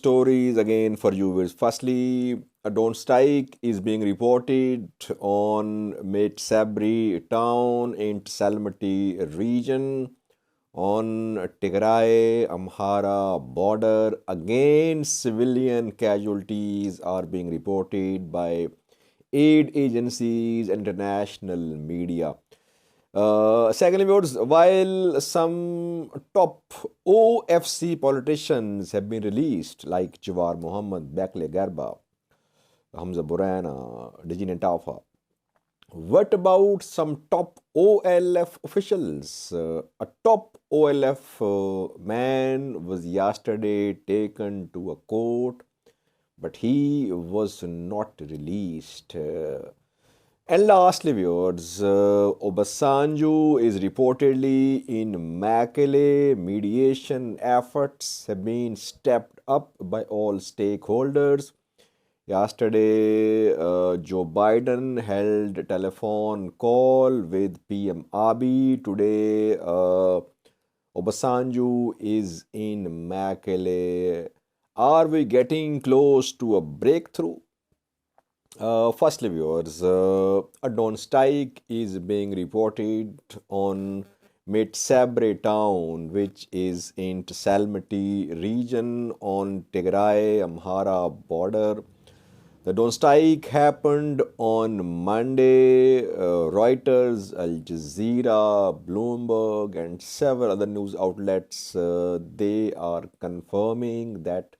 stories again for you. Firstly, a drone strike is being reported on Tsebri town in Salmati region on Tigray Amhara border. Again, civilian casualties are being reported by aid agencies, international media. Secondly, viewers, while some top OFC politicians have been released, like Jawar Mohammed, Bakle Garba, Hamza Burana, Dejin Tafa, what about some top OLF officials? A top OLF man was yesterday taken to a court, but he was not released. And lastly, viewers, Obasano is reportedly in Makele. Mediation efforts have been stepped up by all stakeholders. Yesterday, Joe Biden held a telephone call with PM Abiy. Today, Obasano is in Makele. Are we getting close to a breakthrough? Firstly, viewers, a dawn strike is being reported on Tsebri town, which is in Salmati region on Tigray Amhara border. The dawn strike happened on Monday. Reuters, Al Jazeera, Bloomberg, and several other news outlets they are confirming that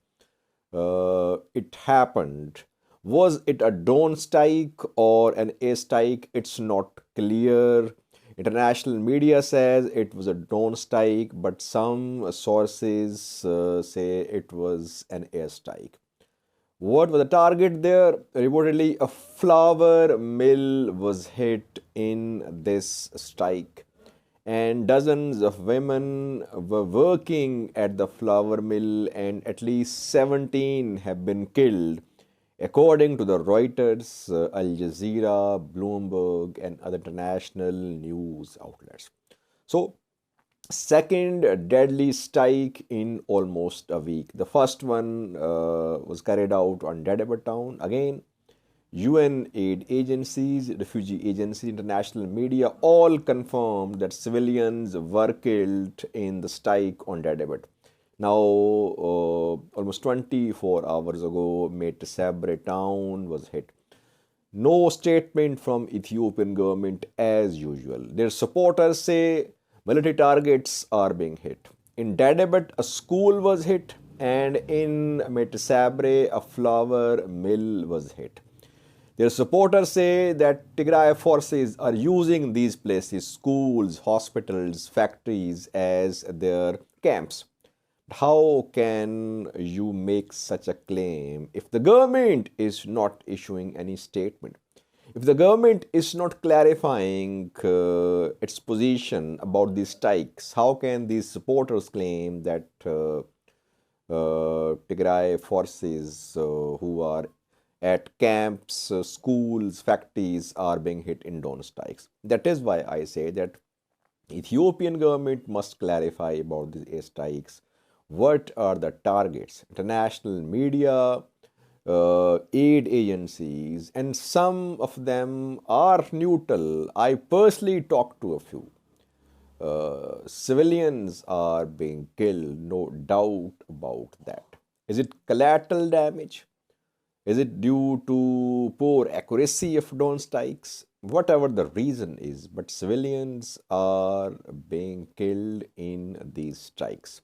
it happened. Was it a dawn strike or an airstrike? It's not clear. International media says it was a dawn strike, but some sources say it was an airstrike. What was the target there? Reportedly, a flour mill was hit in this strike, and dozens of women were working at the flour mill, and at least 17 have been killed, according to the Reuters, Al Jazeera, Bloomberg, and other international news outlets. So, second deadly strike in almost a week. The first one was carried out on Dadaba town. Again, UN aid agencies, refugee agencies, international media all confirmed that civilians were killed in the strike on Dadaba. Now, almost 24 hours ago, Tsebri town was hit. No statement from Ethiopian government as usual. Their supporters say military targets are being hit. In Dadabet, a school was hit, and in Tsebri, a flour mill was hit. Their supporters say that Tigray forces are using these places, schools, hospitals, factories, as their camps. How can you make such a claim if the government is not issuing any statement? If the government is not clarifying its position about these strikes, how can these supporters claim that Tigray forces who are at camps, schools, factories are being hit in dawn strikes? That is why I say that Ethiopian government must clarify about these airstrikes. What are the targets? International media, aid agencies, and some of them are neutral. I personally talked to a few. Civilians are being killed, no doubt about that. Is it collateral damage? Is it due to poor accuracy of drone strikes? Whatever the reason is, but civilians are being killed in these strikes.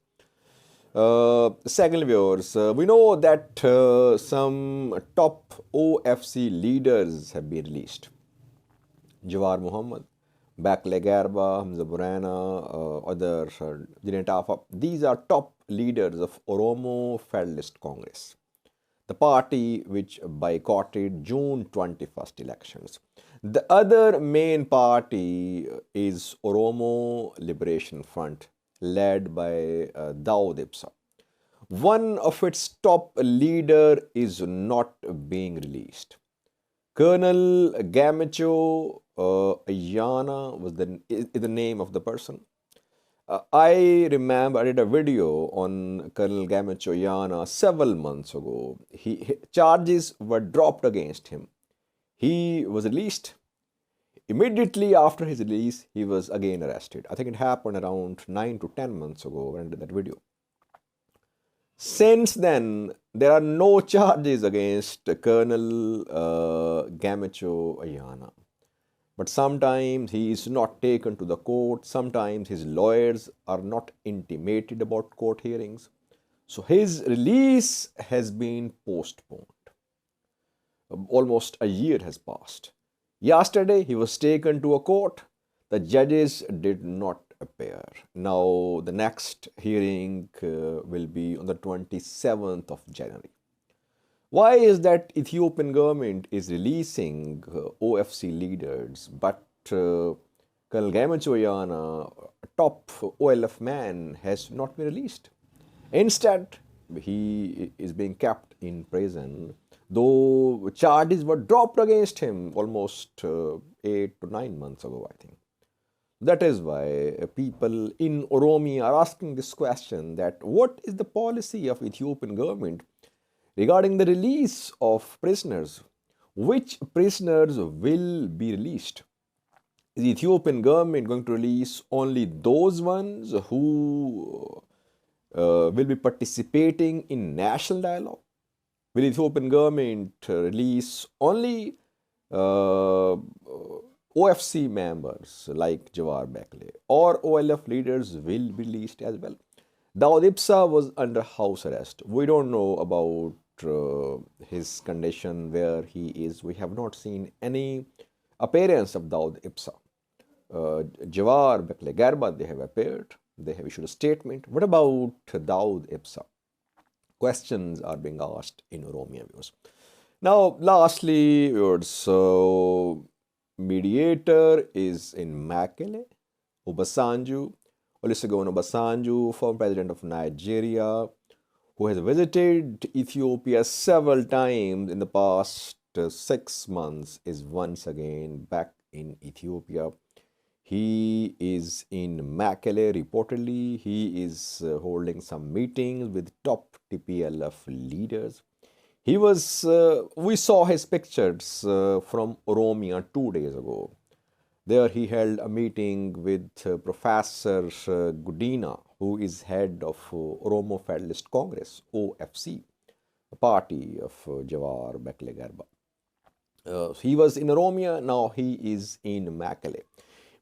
Secondly, viewers, we know that some top OFC leaders have been released. Jawar Mohammed, Bakle Garba, Hamza Burana, other Tafa. These are top leaders of Oromo Federalist Congress, the party which boycotted June 21st elections. The other main party is Oromo Liberation Front, led by Dawood Ibsa. One of its top leader is not being released. Colonel Gemechu Ayana is the name of the person. I remember I did a video on Colonel Gemechu Ayana several months ago. Charges were dropped against him. He was released. Immediately after his release, he was again arrested. I think it happened around 9 to 10 months ago when I did that video. Since then, there are no charges against Colonel Gemechu Ayana. But sometimes he is not taken to the court. Sometimes his lawyers are not intimated about court hearings. So his release has been postponed. Almost a year has passed. Yesterday, he was taken to a court. The judges did not appear. Now, the next hearing will be on the 27th of January. Why is that Ethiopian government is releasing OFC leaders, but Colonel Gemechu Ayana, a top OLF man, has not been released? Instead, he is being kept in prison, though charges were dropped against him almost 8 to 9 months ago, I think. That is why people in Oromia are asking this question, that what is the policy of Ethiopian government regarding the release of prisoners? Which prisoners will be released? Is the Ethiopian government going to release only those ones who will be participating in national dialogue? Will the Ethiopian government release only OFC members like Jawar Bekle, or OLF leaders will be released as well? Dawood Ibsa was under house arrest. We don't know about his condition, where he is. We have not seen any appearance of Dawood Ibsa. Jawar Bekle Garba, they have appeared. They have issued a statement. What about Dawood Ibsa? Questions are being asked in Oromia views. Now, lastly, so mediator is in Mekelle. Obasano, Olusegun Obasanjo, former president of Nigeria, who has visited Ethiopia several times in the past 6 months, is once again back in Ethiopia. He is in Mekelle reportedly. He is holding some meetings with top TPLF leaders. We saw his pictures from Oromia 2 days ago. There he held a meeting with Professor Gudina, who is head of Oromo Federalist Congress, OFC, a party of Jawar Bekle Garba. He was in Oromia, now he is in Mekelle.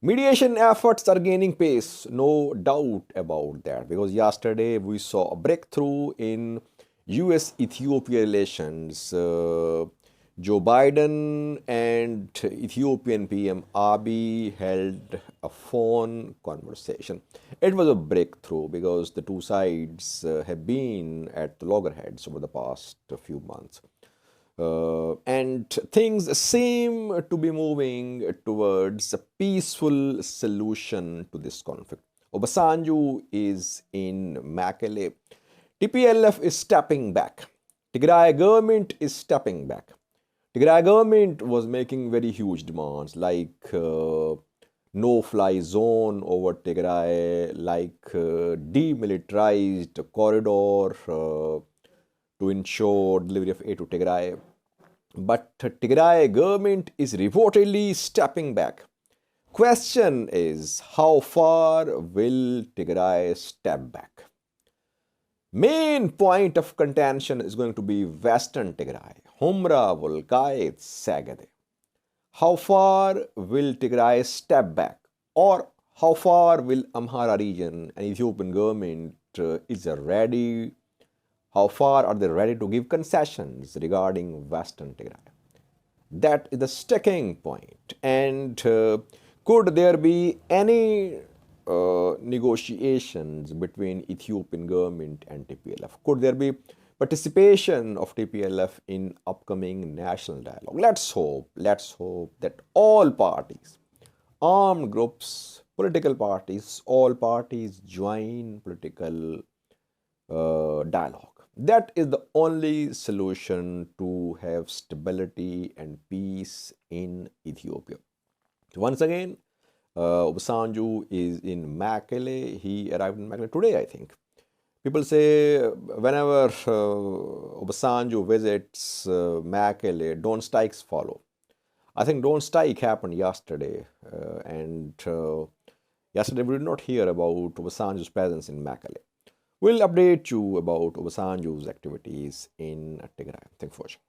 Mediation efforts are gaining pace, no doubt about that, because yesterday we saw a breakthrough in US-Ethiopia relations. Joe Biden and Ethiopian PM Abiy held a phone conversation. It was a breakthrough because the two sides have been at loggerheads over the past few months. And things seem to be moving towards a peaceful solution to this conflict. Obasanjo is in Mekelle. TPLF is stepping back. Tigray government is stepping back. Tigray government was making very huge demands like no-fly zone over Tigray, like demilitarized corridor to ensure delivery of aid to Tigray. But Tigray government is reportedly stepping back. Question is, how far will Tigray step back? Main point of contention is going to be Western Tigray, Humra, Volkait, Sagade. How far will Tigray step back? Or how far will Amhara region and Ethiopian government is ready? How far are they ready to give concessions regarding Western Tigray? That is the sticking point. And could there be any negotiations between Ethiopian government and TPLF? Could there be participation of TPLF in upcoming national dialogue? Let's hope that all parties, armed groups, political parties, all parties join political dialogue. That is the only solution to have stability and peace in Ethiopia. Once again, Obasanjo is in Mekelle. He arrived in Mekelle today, I think. People say whenever Obasanjo visits Mekelle, don't strikes follow. I think don't strike happened yesterday, and yesterday we did not hear about Obasanjo's presence in Mekelle. We'll update you about Obasanjo's activities in Tigray. Thanks for watching.